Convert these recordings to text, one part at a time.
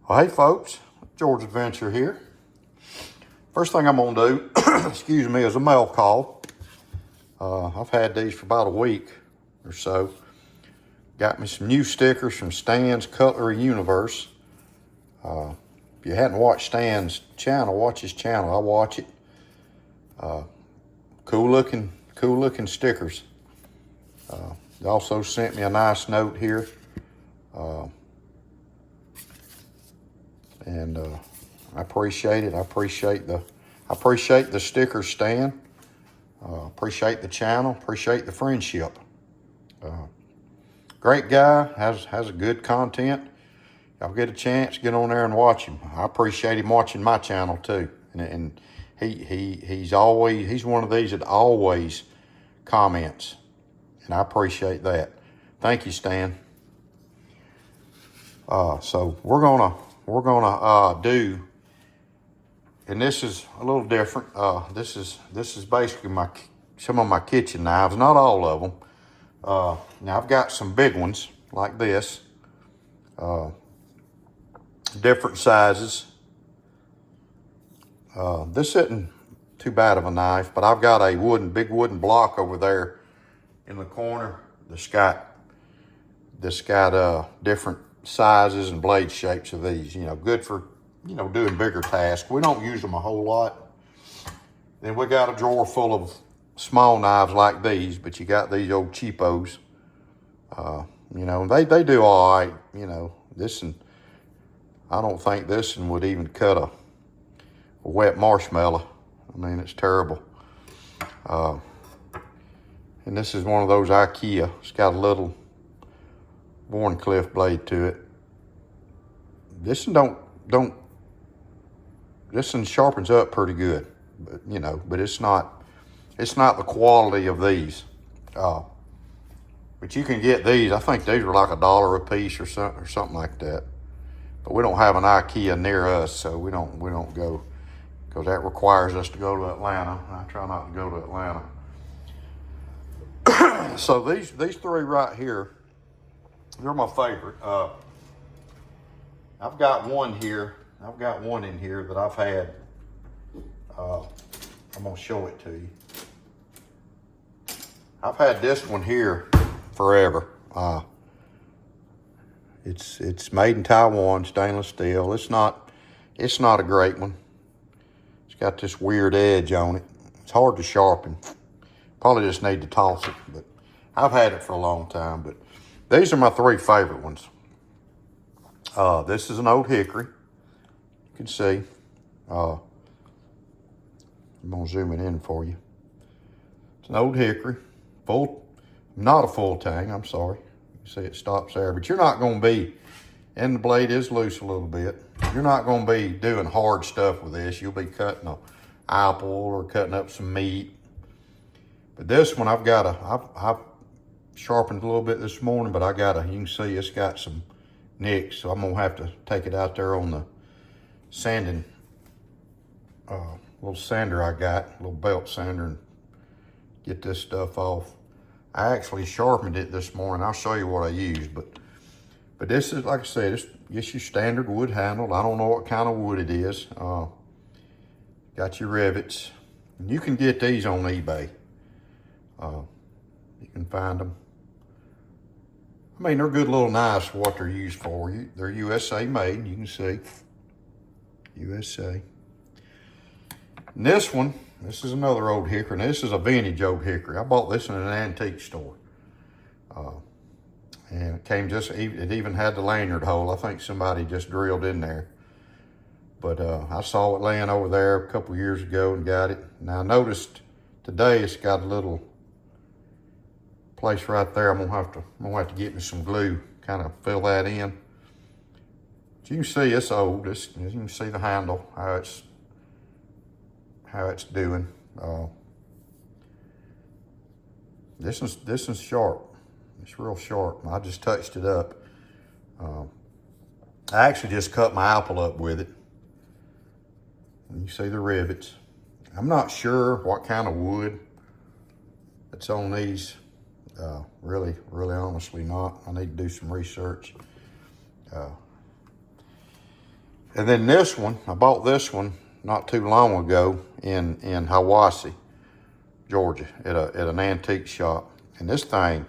Well, hey folks, George Adventure here. First thing I'm gonna do, excuse me, is a mail call. I've had these for about a week or so. Got me some new stickers from Stan's Cutlery Universe. If you hadn't watched Stan's channel, watch his channel. I watch it. Cool looking stickers. They also sent me a nice note here. And I appreciate it. I appreciate the stickers, Stan. Appreciate the channel. Appreciate the friendship. Great guy. Has a good content. Y'all get a chance, get on there and watch him. I appreciate him watching my channel too. And he's one of these that always comments, and I appreciate that. Thank you, Stan. So we're gonna do, and this is a little different. This is basically some of my kitchen knives, not all of them. Now I've got some big ones like this, different sizes. This isn't too bad of a knife, but I've got a big wooden block over there in the corner. This got different sizes and blade shapes of these. Good for doing bigger tasks. We don't use them a whole lot. Then we got a drawer full of small knives like these, but you got these old cheapos. They do all right. I don't think this one would even cut a wet marshmallow. I mean, it's terrible. And this is one of those IKEA. It's got a little Warncliffe blade to it. This one this one sharpens up pretty good, but it's not the quality of these. But you can get these. I think these were like $1 a piece or something like that. But we don't have an IKEA near us, so we don't go, because that requires us to go to Atlanta. I try not to go to Atlanta. So these three right here, they're my favorite. I've got one here. I've got one in here that I've had. I'm gonna show it to you. I've had this one here forever. It's made in Taiwan, stainless steel. It's not a great one. It's got this weird edge on it. It's hard to sharpen. Probably just need to toss it, but I've had it for a long time. But these are my three favorite ones. This is an old hickory. You can see. I'm gonna zoom it in for you. It's an old hickory, not a full tang, I'm sorry. You see it stops there, but you're not gonna be, and the blade is loose a little bit. You're not gonna be doing hard stuff with this. You'll be cutting an apple or cutting up some meat. But this one, I've sharpened a little bit this morning, but you can see it's got some nicks, so I'm gonna have to take it out there on the sanding, little sander I got, little belt sander, and get this stuff off. I actually sharpened it this morning. I'll show you what I used, but this is, like I said, it's just your standard wood handle. I don't know what kind of wood it is. Got your rivets. And you can get these on eBay. You can find them. I mean, they're good little knives for what they're used for. They're USA made, you can see. USA. And this one, this is another old hickory. Now, this is a vintage old hickory. I bought this in an antique store. And it even had the lanyard hole. I think somebody just drilled in there. But I saw it laying over there a couple years ago and got it. Now I noticed today it's got a little place right there. I'm gonna have to get me some glue, kind of fill that in. But you can see it's old. You can see the handle, how it's doing. This one's sharp. It's real sharp. I just touched it up. I actually just cut my apple up with it. And you see the rivets. I'm not sure what kind of wood that's on these. Really honestly not. I need to do some research. And then this one, I bought this one not too long ago in Hiwassee, Georgia, at an antique shop. And this thing,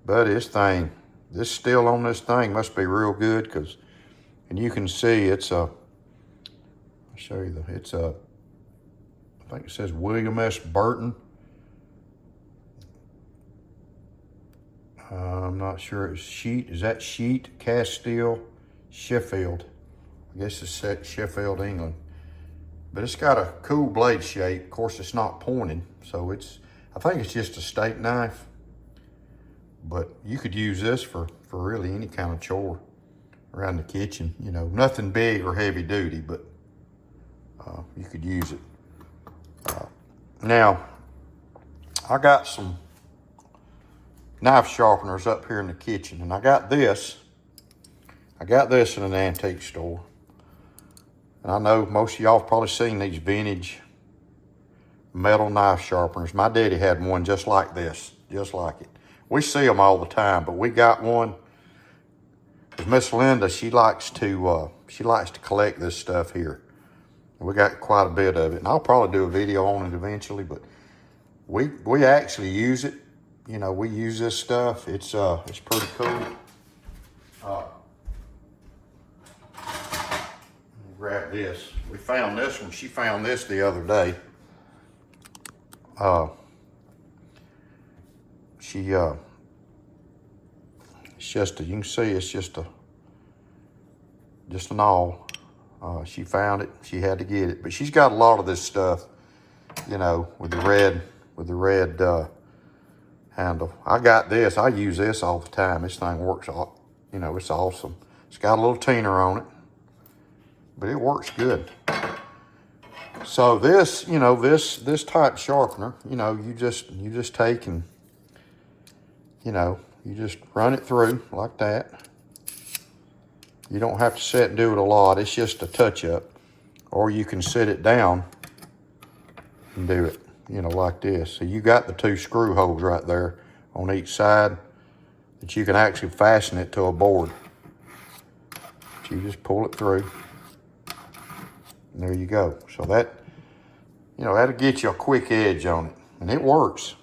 buddy, this steel on this thing must be real good, because, and you can see it's a, I'll show you it's a, I think it says William S. Burton. I'm not sure it's sheet. Is that sheet? Cast steel, Sheffield. I guess it's set Sheffield, England. But it's got a cool blade shape. Of course, it's not pointed, so I think it's just a steak knife. But you could use this for really any kind of chore around the kitchen. You know, nothing big or heavy duty, but you could use it. Now, I got some knife sharpeners up here in the kitchen, and I got this in an antique store. And I know most of y'all have probably seen these vintage metal knife sharpeners. My daddy had one just like this, just like it. We see them all the time, but we got one. Miss Linda, she likes to collect this stuff here. We got quite a bit of it, and I'll probably do a video on it eventually. But we actually use it. You know, we use this stuff. It's pretty cool. Grab this. We found this one. She found this the other day. It's just you can see it's just an awl. She found it. She had to get it, but she's got a lot of this stuff, you know, with the red handle. I got this. I use this all the time. This thing works. You know, it's awesome. It's got a little teener on it, but it works good. So this, you know, this type sharpener, you know, you just take and, you know, you just run it through like that. You don't have to sit and do it a lot. It's just a touch-up. Or you can sit it down and do it, you know, like this. So you got the 2 screw holes right there on each side that you can actually fasten it to a board. So you just pull it through. And there you go. So that, you know, that'll get you a quick edge on it. And it works.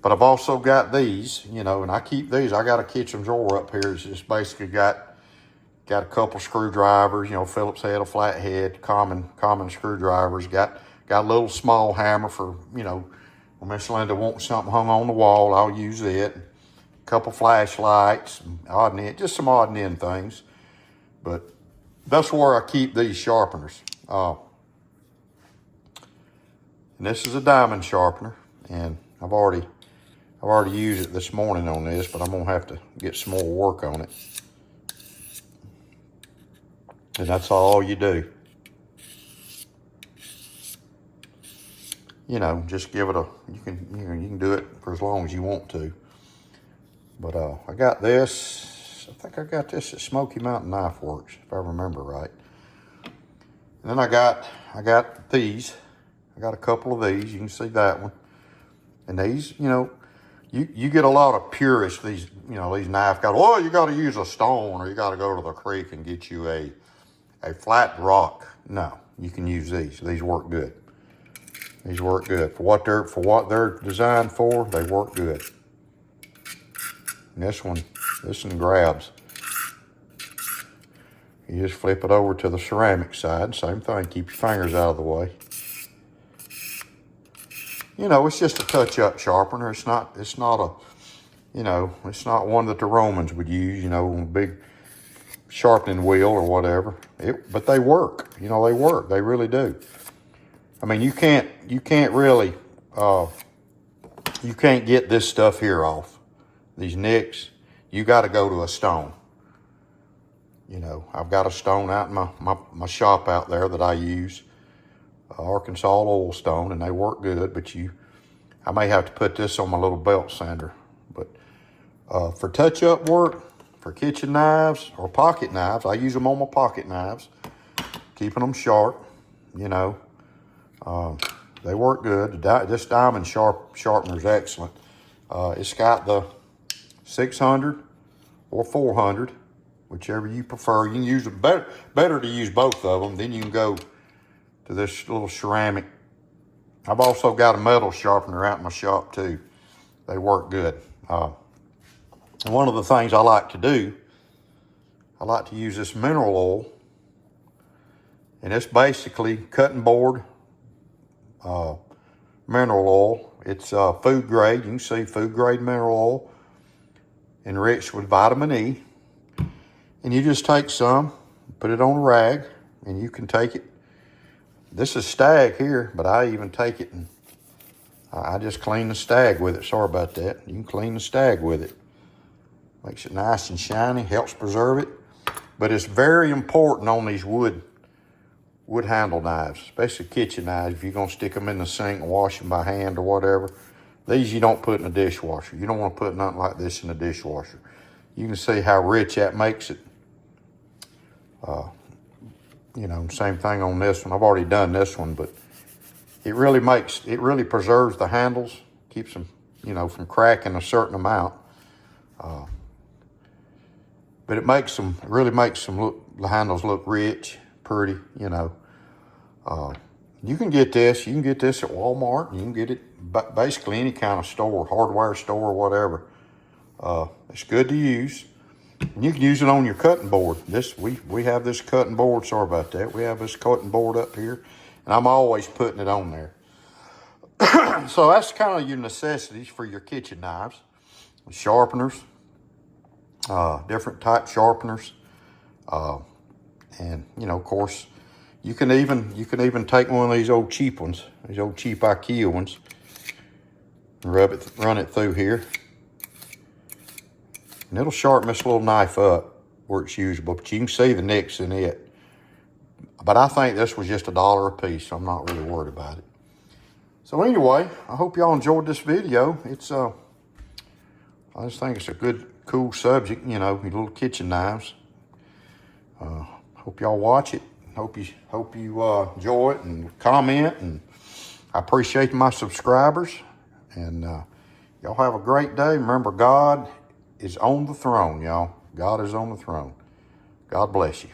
But I've also got these, you know, and I keep these. I got a kitchen drawer up here. It's just basically got a couple screwdrivers, you know, Phillips head, a flat head, common screwdrivers. Got a little small hammer for, you know, when Miss Linda wants something hung on the wall, I'll use it. A couple flashlights, just some odd and end things. But that's where I keep these sharpeners. And this is a diamond sharpener, and I've already used it this morning on this, but I'm gonna have to get some more work on it. And that's all you do. You know, just give it you can do it for as long as you want to. But I got this, I think I got this at Smoky Mountain Knife Works, if I remember right. And then I got these. I got a couple of these. You can see that one. And these, you know, you get a lot of purists, these knife guys. Oh, you got to use a stone, or you got to go to the creek and get you a flat rock. No, you can use these. These work good. These work good for what they're designed for. They work good. And this one grabs. You just flip it over to the ceramic side. Same thing. Keep your fingers out of the way. You know, it's just a touch-up sharpener. It's not one that the Romans would use, you know, a big sharpening wheel or whatever. But they work. You know, they work. They really do. I mean, you can't really, you can't get this stuff here off. These nicks, you got to go to a stone. You know, I've got a stone out in my shop out there that I use. Arkansas oil stone, and they work good, but I may have to put this on my little belt sander. But for touch-up work, for kitchen knives or pocket knives, I use them on my pocket knives, keeping them sharp, you know. They work good. This diamond sharpener is excellent. It's got the 600 or 400, whichever you prefer. You can use it better to use both of them. Then you can go to this little ceramic. I've also got a metal sharpener out in my shop too. They work good. One of the things I like to do, I like to use this mineral oil, and it's basically cutting board mineral oil. It's food grade. You can see food grade mineral oil, enriched with vitamin E. And you just take some, put it on a rag, and you can take it. This is stag here, but I even take it and I just clean the stag with it. Sorry about that. You can clean the stag with it. Makes it nice and shiny, helps preserve it. But it's very important on these wood handle knives, especially kitchen knives. If you're gonna stick them in the sink and wash them by hand or whatever, these you don't put in a dishwasher. You don't wanna put nothing like this in a dishwasher. You can see how rich that makes it. You know, same thing on this one. I've already done this one, but it really preserves the handles, keeps them, you know, from cracking a certain amount. But it really makes them the handles look rich, pretty, you know. You can get this at Walmart. You can get it basically any kind of store, hardware store, whatever. It's good to use. And you can use it on your cutting board. We have this cutting board. Sorry about that. We have this cutting board up here, and I'm always putting it on there. So that's kind of your necessities for your kitchen knives. Sharpeners, different type sharpeners, and you know, of course, you can even take one of these old cheap ones, these old cheap IKEA ones, and run it through here. And it'll sharpen this little knife up where it's usable, but you can see the nicks in it. But I think this was just $1 a piece, so I'm not really worried about it. So anyway, I hope y'all enjoyed this video. It's I just think it's a good, cool subject, you know, your little kitchen knives. Hope y'all watch it. Hope you enjoy it and comment. And I appreciate my subscribers. And y'all have a great day. Remember, God is on the throne, y'all. God is on the throne. God bless you.